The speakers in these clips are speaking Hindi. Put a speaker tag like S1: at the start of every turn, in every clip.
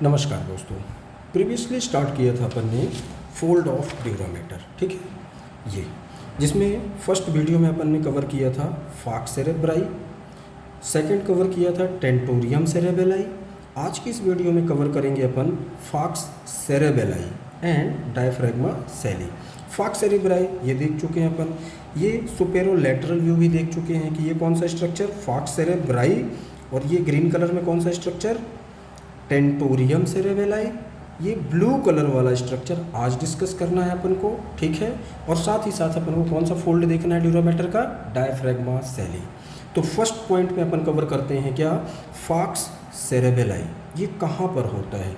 S1: नमस्कार दोस्तों। प्रीवियसली स्टार्ट किया था अपन ने फोल्ड ऑफ ड्यूरामेटर, ठीक है ये, जिसमें फर्स्ट वीडियो में अपन ने कवर किया था फाक्स सेरेब्राई, सेकंड कवर किया था टेंटोरियम सेरेबेलाई। आज की इस वीडियो में कवर करेंगे अपन फाक्स सेरेबेलाई एंड डायफ्रैग्मा सेली। फाक्स सेरेब्राई ये देख चुके हैं अपन, ये सुपेरोलैटरल व्यू भी देख चुके हैं कि ये कौन सा स्ट्रक्चर फाक्स सेरेब्राई, और ये ग्रीन कलर में कौन सा स्ट्रक्चर टेंटोरियम सेरेबेलाई। ये ब्लू कलर वाला स्ट्रक्चर आज डिस्कस करना है अपन को, ठीक है। और साथ ही साथ अपन को कौन सा फोल्ड देखना है ड्यूरामेटर का, डायफ्रैग्मा सेली। तो फर्स्ट पॉइंट में अपन कवर करते हैं क्या, फाक्स सेरेबेलाई। ये कहाँ पर होता है,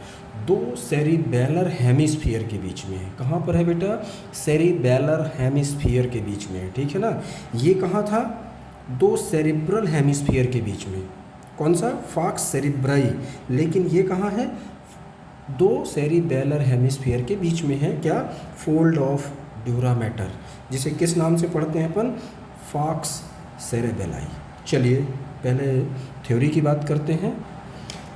S1: दो सेरिबेलर हेमिस्फीयर के बीच में है। कहाँ पर है बेटा, सेरिबेलर हेमिस्फीयर के बीच में है, ठीक है ना। ये कहाँ था, दो सेरिब्रल हेमिस्फीयर के बीच में। कौन सा, फाक्स सेरेब्राई। लेकिन ये कहाँ है, दो सेरिबेलर हेमिस्फीयर के बीच में है क्या, फोल्ड ऑफ ड्यूरामेटर, जिसे किस नाम से पढ़ते हैं अपन, फाक्स सेरेबेलाई। चलिए पहले थ्योरी की बात करते हैं।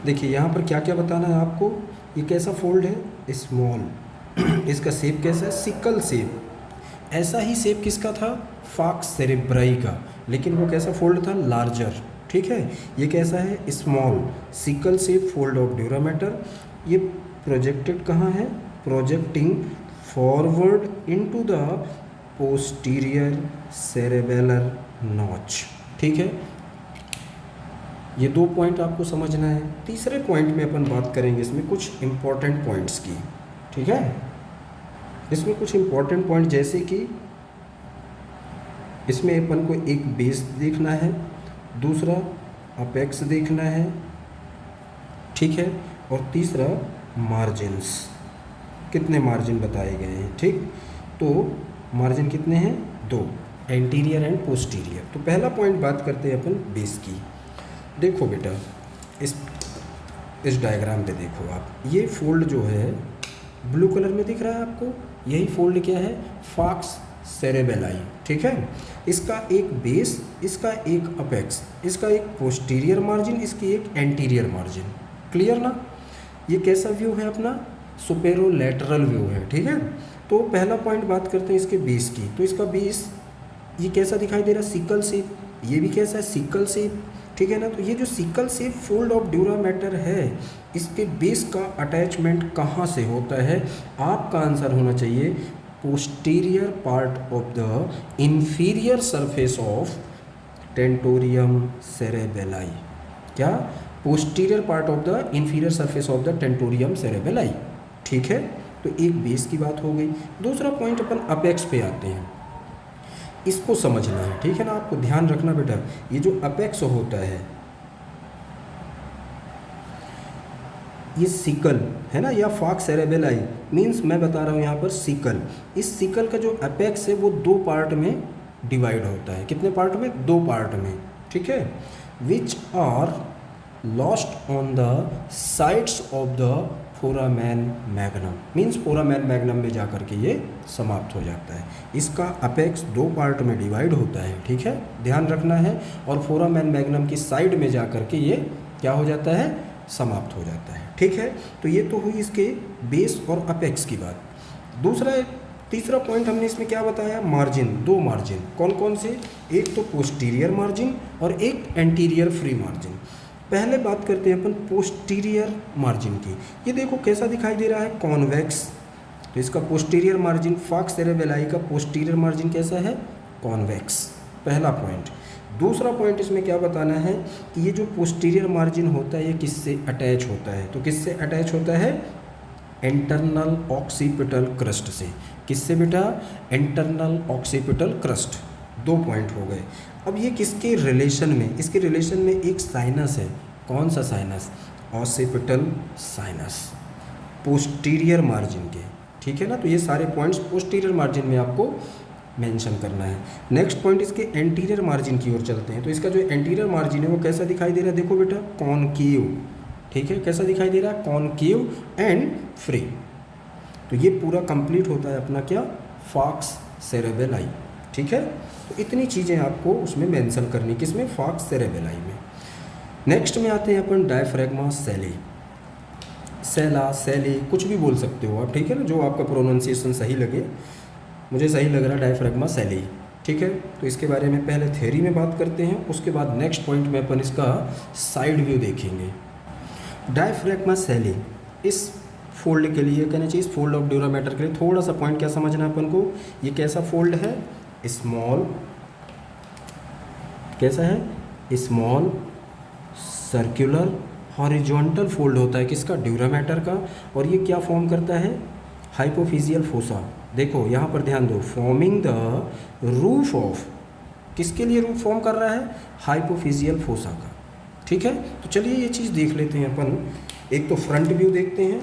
S1: देखिए यहाँ पर क्या क्या बताना है आपको। ये कैसा फोल्ड है, स्मॉल। इसका शेप कैसा है, सिकल शेप। ऐसा ही शेप किसका था, फाक्स सेरेब्राई का, लेकिन वो कैसा फोल्ड था, लार्जर, ठीक है। ये कैसा है, small sickle shape fold of dura mater. ये प्रोजेक्टेड कहाँ है, projecting forward into the posterior cerebellar notch, ठीक है। ये दो पॉइंट आपको समझना है। तीसरे पॉइंट में अपन बात करेंगे इसमें कुछ इंपॉर्टेंट पॉइंट्स की, ठीक है। इसमें कुछ इंपॉर्टेंट पॉइंट जैसे कि इसमें अपन को एक बेस देखना है, दूसरा अपेक्स देखना है, ठीक है, और तीसरा मार्जिन्स, कितने मार्जिन बताए गए हैं, ठीक। तो मार्जिन कितने हैं, दो, एंटीरियर एंड पोस्टीरियर। तो पहला पॉइंट बात करते हैं अपन बेस की। देखो बेटा इस डायग्राम पे देखो आप, ये फोल्ड जो है ब्लू कलर में दिख रहा है आपको, यही फोल्ड क्या है, फाक्स सेरेबेलाई, ठीक है। इसका एक बेस, इसका एक अपेक्स, इसका एक पोस्टीरियर मार्जिन, इसकी एक एंटीरियर मार्जिन। क्लियर ना। ये कैसा व्यू है अपना, सुपेरोलैटरल व्यू है, ठीक है। तो पहला पॉइंट बात करते हैं इसके बेस की। तो इसका बेस ये कैसा दिखाई दे रहा है, सिकल शेप। ये भी कैसा है, सिकल शेप, ठीक है ना। तो ये जो sickle shape fold of dura mater है, इसके बेस का अटैचमेंट कहाँ से होता है, आपका आंसर होना चाहिए posterior part of the inferior surface of tentorium cerebelli. क्या, posterior part of the inferior surface of the tentorium cerebelli, ठीक है। तो एक बेस की बात हो गई। दूसरा पॉइंट अपन अपेक्स पे आते हैं, इसको समझना है, ठीक है ना। आपको ध्यान रखना बेटा, ये जो अपेक्स होता है, ये सिकल है ना, या फाक्स सेरेबेलाई मीन्स मैं बता रहा हूँ यहाँ पर सिकल। इस सिकल का जो अपेक्स है वो दो पार्ट में डिवाइड होता है। कितने पार्ट में, दो पार्ट में, ठीक है। Which are lost on the sides of the foramen magnum, means foramen magnum में जा कर के ये समाप्त हो जाता है। इसका अपेक्स दो पार्ट में डिवाइड होता है, ठीक है, ध्यान रखना है। और फोरामेन मैग्नम की साइड में जा कर के ये क्या हो जाता है, समाप्त हो जाता है, ठीक है। तो ये तो हुई इसके बेस और अपेक्स की बात। तीसरा पॉइंट हमने इसमें क्या बताया, मार्जिन, दो मार्जिन। कौन कौन से, एक तो पोस्टीरियर मार्जिन और एक एंटीरियर फ्री मार्जिन। पहले बात करते हैं अपन पोस्टीरियर मार्जिन की। ये देखो कैसा दिखाई दे रहा है, कॉन्वेक्स। तो इसका पोस्टीरियर मार्जिन, फाक्स सेरेबेलाई का पोस्टीरियर मार्जिन कैसा है, कॉन्वेक्स, पहला पॉइंट। दूसरा पॉइंट इसमें क्या बताना है कि ये जो पोस्टीरियर मार्जिन होता है ये किससे अटैच होता है, तो किससे अटैच होता है, इंटरनल ऑक्सीपिटल क्रस्ट से। किससे बेटा, इंटरनल ऑक्सीपिटल क्रस्ट। दो पॉइंट हो गए। अब ये किसके रिलेशन में, इसके रिलेशन में एक साइनस है। कौन सा sinus, occipital sinus, posterior margin के, ठीक है ना। तो ये सारे पॉइंट्स पोस्टीरियर मार्जिन में आपको मेंशन करना है। नेक्स्ट पॉइंट इसके एंटीरियर मार्जिन की ओर चलते हैं। तो इसका जो एंटीरियर मार्जिन है वो कैसा दिखाई दे रहा है, देखो बेटा, कॉनकेव, ठीक है, कैसा दिखाई दे रहा है, कॉनकेव एंड फ्री। तो ये पूरा कंप्लीट होता है अपना क्या, फाक्स सेरेबेलाई, ठीक है। तो इतनी चीज़ें आपको उसमें मेंशन करनी, किसमें, फाक्स सेरेबेलाई में। नेक्स्ट में आते हैं अपन डायफ्रैग्मा सेली। सेला, सेली, कुछ भी बोल सकते हो आप, ठीक है ना, जो आपका प्रोनाउंसिएशन सही लगे। मुझे सही लग रहा है डायफ्रैग्मा सेली, ठीक है। तो इसके बारे में पहले थ्योरी में बात करते हैं, उसके बाद नेक्स्ट पॉइंट में अपन इसका साइड व्यू देखेंगे। डायफ्रैग्मा सेली, इस फोल्ड के लिए कहना चाहिए, इस फोल्ड ऑफ ड्यूरामेटर के लिए थोड़ा सा पॉइंट क्या समझना है अपन को। ये कैसा फोल्ड है, स्मॉल, कैसा है, स्मॉल सर्कुलर हॉरिजॉन्टल फोल्ड होता है किसका, ड्यूरामेटर का। और ये क्या फॉर्म करता है, हाइपोफिजियल फोसा। देखो यहाँ पर ध्यान दो, फॉर्मिंग द रूफ ऑफ, किसके लिए रूफ फॉर्म कर रहा है, हाइपोफिजियल फोसा का, ठीक है। तो चलिए ये चीज़ देख लेते हैं अपन। एक तो फ्रंट व्यू देखते हैं,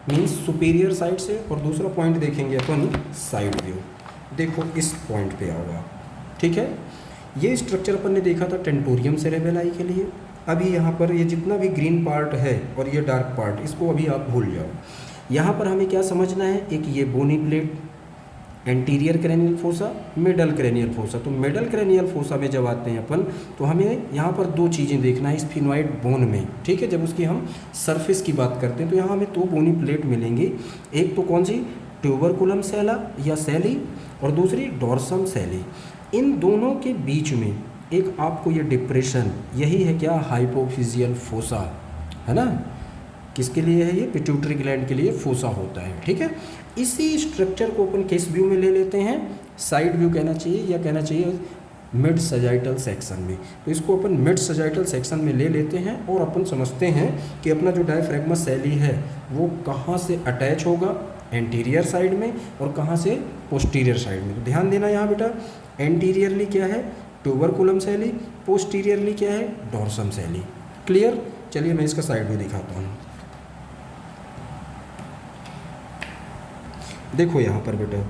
S1: मीन्स सुपीरियर साइड से, और दूसरा पॉइंट देखेंगे अपन साइड व्यू। देखो इस पॉइंट पे आओगा, ठीक है। ये स्ट्रक्चर अपन ने देखा था टेंटोरियम सेरेबेलाई के लिए। अभी यहाँ पर ये जितना भी ग्रीन पार्ट है और ये डार्क पार्ट, इसको अभी आप भूल जाओ। यहाँ पर हमें क्या समझना है, एक ये bony plate, anterior cranial fossa, middle cranial fossa. तो मिडल क्रेनियल फोसा में जब आते हैं अपन, तो हमें यहाँ पर दो चीज़ें देखना है स्फिनोइड बोन में, ठीक है। जब उसकी हम सरफेस की बात करते हैं तो यहाँ हमें दो बोनी प्लेट मिलेंगी। एक तो कौन सी, ट्यूबरकुलम सेला या सेली, और दूसरी डॉर्सम सेली। इन दोनों के बीच में एक आपको ये डिप्रेशन, यही है क्या, हाइपोफिजियल फोसा, है ना। किसके लिए है ये, पिट्यूटरी ग्लैंड के लिए फोसा होता है, ठीक है। इसी स्ट्रक्चर को अपन किस व्यू में ले लेते हैं, साइड व्यू कहना चाहिए, या कहना चाहिए मिड सजाइटल सेक्शन में। तो इसको अपन मिड सजाइटल सेक्शन में ले लेते हैं और अपन समझते हैं कि अपना जो डायफ्रैग्मा सेली है वो कहाँ से अटैच होगा, एंटीरियर साइड में, और कहाँ से पोस्टीरियर साइड में। तो ध्यान देना यहाँ बेटा, एंटीरियरली क्या है, ट्यूबरकुलम सेली, पोस्टीरियरली क्या है, डॉर्सम सेली। क्लियर। चलिए मैं इसका साइड व्यू दिखाता हूँ। देखो यहाँ पर बेटा,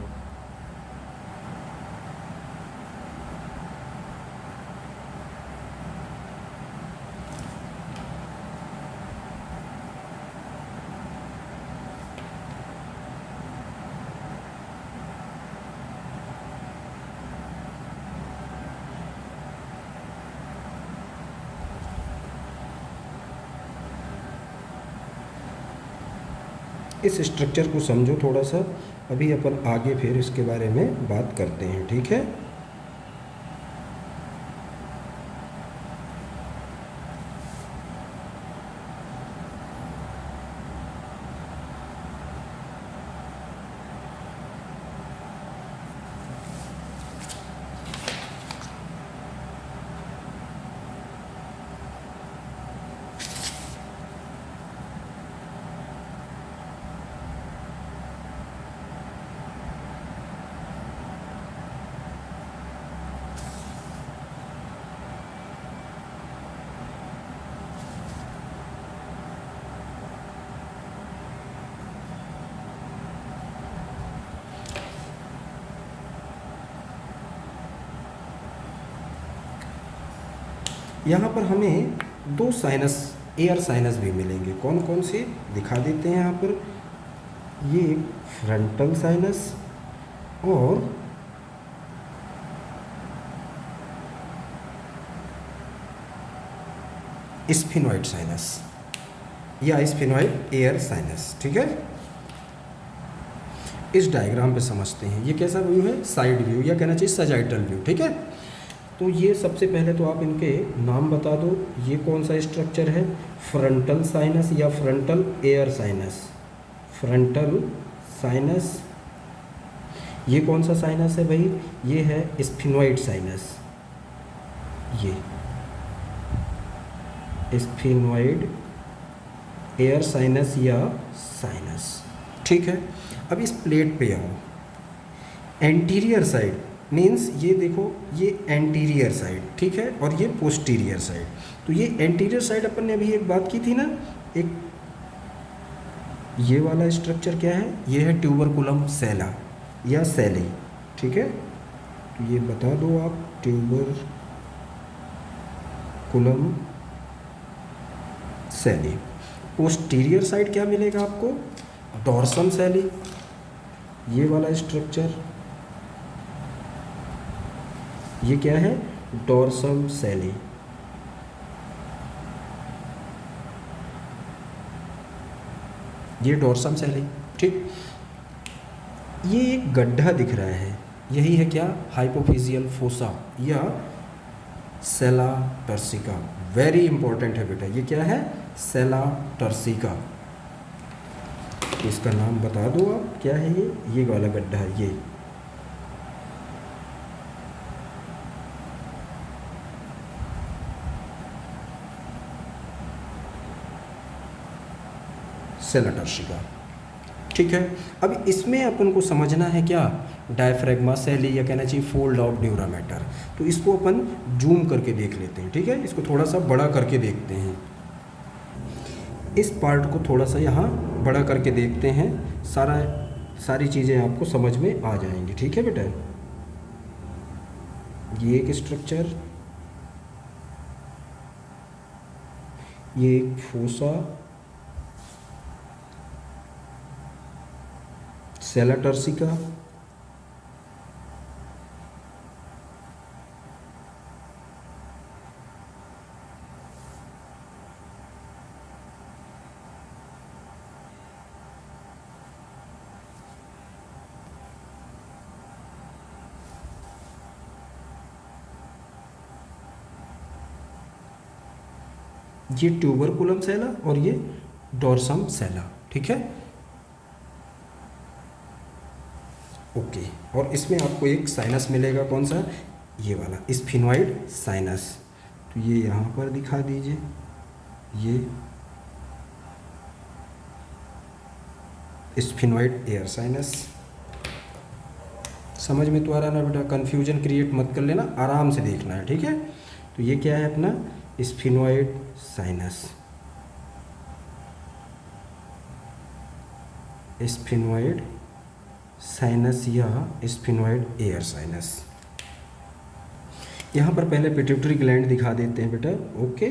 S1: इस स्ट्रक्चर को समझो थोड़ा सा, अभी अपन आगे फिर इसके बारे में बात करते हैं, ठीक है। यहाँ पर हमें दो साइनस, एयर साइनस भी मिलेंगे। कौन कौन से दिखा देते हैं यहाँ पर, ये फ्रंटल साइनस और स्फिनोइड साइनस या स्फिनोइड एयर साइनस, ठीक है। इस डायग्राम पे समझते हैं ये कैसा व्यू है, साइड व्यू या कहना चाहिए सजाइटल व्यू, ठीक है। तो ये सबसे पहले तो आप इनके नाम बता दो। ये कौन सा स्ट्रक्चर है, फ्रंटल साइनस या frontal air sinus, frontal sinus. ये कौन सा साइनस है भाई, ये है स्फिनोइड साइनस, ये स्फिनोइड एयर साइनस या साइनस, ठीक है। अब इस प्लेट पे आओ, एंटीरियर साइड मीन्स ये देखो, ये एंटीरियर साइड, ठीक है, और ये पोस्टीरियर साइड। तो ये एंटीरियर साइड अपन ने अभी एक बात की थी ना, एक ये वाला स्ट्रक्चर क्या है, ये है ट्यूबरकुलम सेला या सेली, ठीक है। तो ये बता दो आप, ट्यूबरकुलम सेली। पोस्टीरियर साइड क्या मिलेगा आपको, डॉर्सम सेली, ये वाला स्ट्रक्चर, ये क्या है, डॉर्सम सेली। ये डोर्सम सेली, ठीक। ये एक गड्ढा दिख रहा है, यही है क्या, हाइपोफिजियल फोसा या सेला टर्सिका। वेरी इंपॉर्टेंट है बेटा, ये क्या है, सेला टर्सिका। इसका नाम बता दो आप, क्या है ये वाला गड्ढा है, ये सेला टर्सिका, ठीक है। अब इसमें अपन को समझना है क्या, डायफ्रैग्मा सेली या कहना चाहिए फोल्ड ऑफ ड्यूरा मैटर। तो इसको अपन जूम करके देख लेते हैं, ठीक है। इसको थोड़ा सा बड़ा करके देखते हैं, इस पार्ट को थोड़ा सा यहाँ बड़ा करके देखते हैं, सारी चीज़ें आपको समझ में आ जाएंगी, ठीक है बेटा। ये एक स्ट्रक्चर, ये एक फोसा, सेला टर्सिका, ये ट्यूबरकुलम सेला और ये डोर्सम सेला, ठीक है, ओके। और इसमें आपको एक साइनस मिलेगा, कौन सा, ये वाला स्फिनॉइड साइनस। तो ये यहाँ पर दिखा दीजिए, ये स्फिनॉइड एयर साइनस। समझ में तो आ रहा ना बेटा, कन्फ्यूजन क्रिएट मत कर लेना, आराम से देखना है, ठीक है। तो ये क्या है अपना स्फिनॉइड साइनस, स्फिनॉइड साइनस या स्फिनॉइड एयर साइनस। यहाँ पर पहले पिट्यूटरी ग्लैंड दिखा देते हैं बेटा, ओके।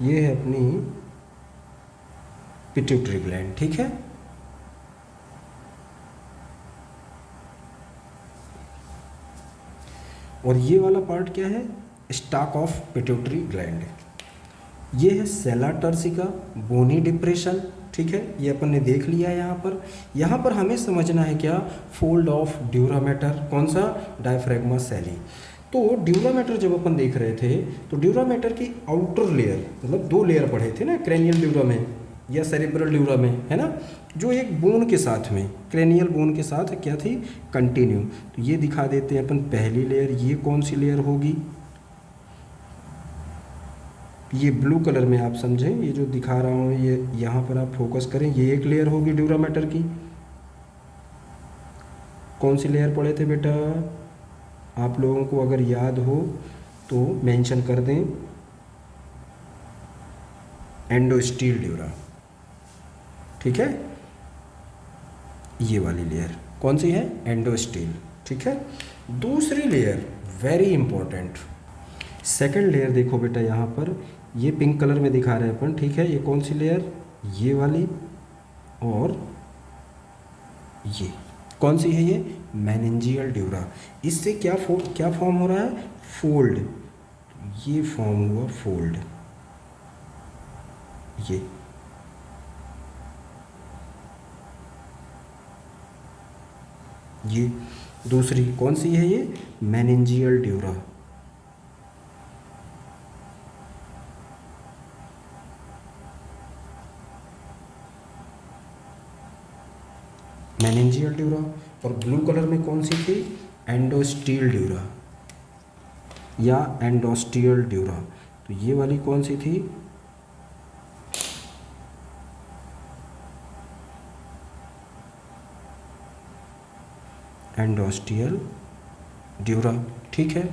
S1: ये है अपनी पिट्यूटरी ग्लैंड, ठीक है। और ये वाला पार्ट क्या है, स्टॉक ऑफ पिट्यूटरी ग्लैंड। ये है सेला टर्सिका, बोनी डिप्रेशन, ठीक है, ये अपन ने देख लिया है। यहाँ पर हमें समझना है क्या, फोल्ड ऑफ ड्यूरा मैटर, कौन सा, डायफ्रैग्मा सेली। तो ड्यूरा मैटर जब अपन देख रहे थे तो ड्यूरा मैटर की आउटर लेयर, मतलब 2 लेयर पढ़े थे ना, क्रेनियल ड्यूरा में या सेरेब्रल ड्यूरा में, है ना, जो एक बोन के साथ में, क्रेनियल बोन के साथ क्या थी, कंटिन्यू। तो ये दिखा देते हैं अपन पहली लेयर, ये कौन सी लेयर होगी, ये ब्लू कलर में आप समझें, ये जो दिखा रहा हूँ, ये यहाँ पर आप फोकस करें, ये एक लेयर होगी ड्यूरा मैटर की। कौन सी लेयर पढ़े थे बेटा, आप लोगों को अगर याद हो तो मेंशन कर दें, एंडोस्टील ड्यूरा, ठीक है। ये वाली लेयर कौन सी है, एंडोस्टील, ठीक है। दूसरी layer very important, second layer देखो बेटा, यहाँ पर ये पिंक कलर में दिखा रहे हैं अपन, ठीक है। ये कौन सी लेयर, ये वाली, और ये कौन सी है, ये मेनिंजियल ड्यूरा। इससे क्या फॉर्म हो रहा है, फोल्ड, ये फॉर्म हुआ फोल्ड, ये दूसरी कौन सी है, ये मेनिंजियल ड्यूरा। Meningeal dura. और ब्लू कलर में कौन सी थी, एंडोस्टील ड्यूरा या एंडोस्टियल ड्यूरा। तो ये वाली कौन सी थी, एंडोस्टियल ड्यूरा, ठीक है।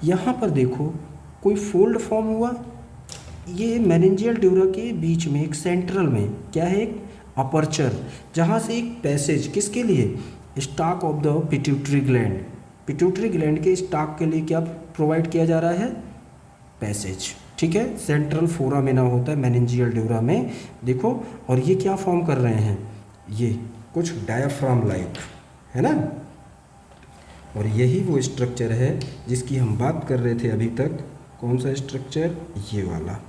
S1: यहाँ पर देखो कोई फोल्ड फॉर्म हुआ, ये मेनिंजियल ड्यूरा के बीच में एक सेंट्रल में क्या है, एक अपर्चर, जहाँ से एक पैसेज किसके लिए, stock of the pituitary gland, pituitary gland के स्टॉक के लिए क्या प्रोवाइड किया जा रहा है, पैसेज, ठीक है। सेंट्रल फोरामेना होता है मेनिंजियल ड्यूरा में, देखो। और ये क्या फॉर्म कर रहे हैं, ये कुछ डायाफ्राम लाइक, है ना। और यही वो स्ट्रक्चर है जिसकी हम बात कर रहे थे अभी तक। कौन सा स्ट्रक्चर? ये वाला।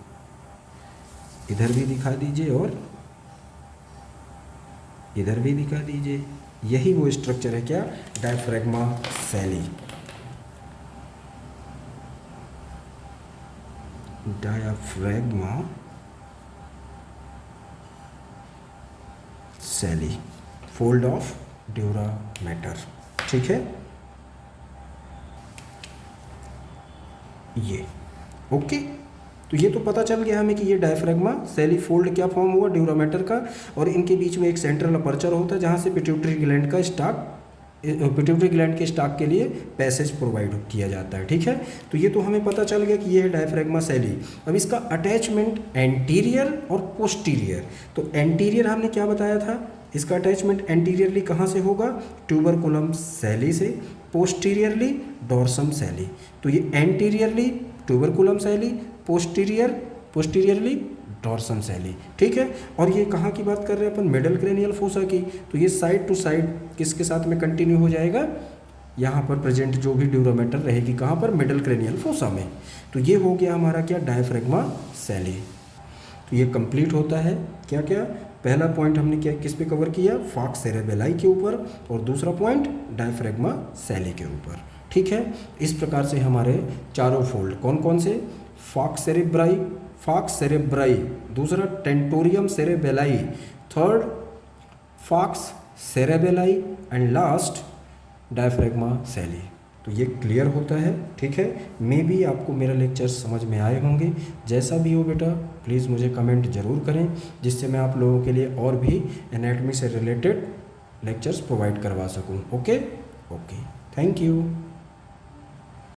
S1: इधर भी दिखा दीजिए और इधर भी दिखा दीजिए। यही वो स्ट्रक्चर है क्या? डायफ्रैग्मा सैली। डायफ्रैग्मा सैली, फोल्ड ऑफ ड्यूरामेटर। ठीक है, ये ओके। तो ये तो पता चल गया हमें कि ये डायफ्रैग्मा सैली फोल्ड क्या फॉर्म हुआ ड्यूरामेटर का, और इनके बीच में एक सेंट्रल अपर्चर होता है जहाँ से पिट्यूटरी ग्लैंड का स्टाक, पिट्यूटरी ग्लैंड के स्टाक के लिए पैसेज प्रोवाइड किया जाता है। ठीक है, तो ये तो हमें पता चल गया कि ये है डायफ्रैग्मा सैली। अब इसका अटैचमेंट एंटीरियर और पोस्टीरियर। तो एंटीरियर हमने क्या बताया था, इसका अटैचमेंट एंटीरियरली कहाँ से होगा? ट्यूबरकुलम सैली से। पोस्टीरियरली डॉर्सम सैली। तो ये एंटीरियरली ट्यूबरकुलम सैली, पोस्टीरियरली डॉर्सम सैली। ठीक है, और ये कहाँ की बात कर रहे हैं अपन? मिडल क्रेनियल फोसा की। तो ये साइड टू साइड किसके साथ में कंटिन्यू हो जाएगा? यहाँ पर प्रेजेंट जो भी ड्यूरामेटर रहेगी कहाँ पर? मिडल क्रेनियल फोसा में। तो ये हो गया हमारा क्या? डायफ्रैग्मा सैली। तो ये कंप्लीट होता है क्या क्या? पहला पॉइंट हमने क्या किस पे कवर किया? फाक्स सेरेबेलाई के ऊपर, और दूसरा पॉइंट डायफ्रैग्मा सैली के ऊपर। ठीक है, इस प्रकार से हमारे चारों फोल्ड कौन कौन से? फाक्स सेरेब्राई, दूसरा tentorium cerebelli, third falx cerebelli, and last diaphragma sellae. तो ये क्लियर होता है। ठीक है, मे बी आपको मेरा लेक्चर समझ में आए होंगे। जैसा भी हो बेटा प्लीज़ मुझे कमेंट ज़रूर करें, जिससे मैं आप लोगों के लिए और भी एनाटॉमी से रिलेटेड लेक्चर्स प्रोवाइड करवा सकूं। Okay, thank you.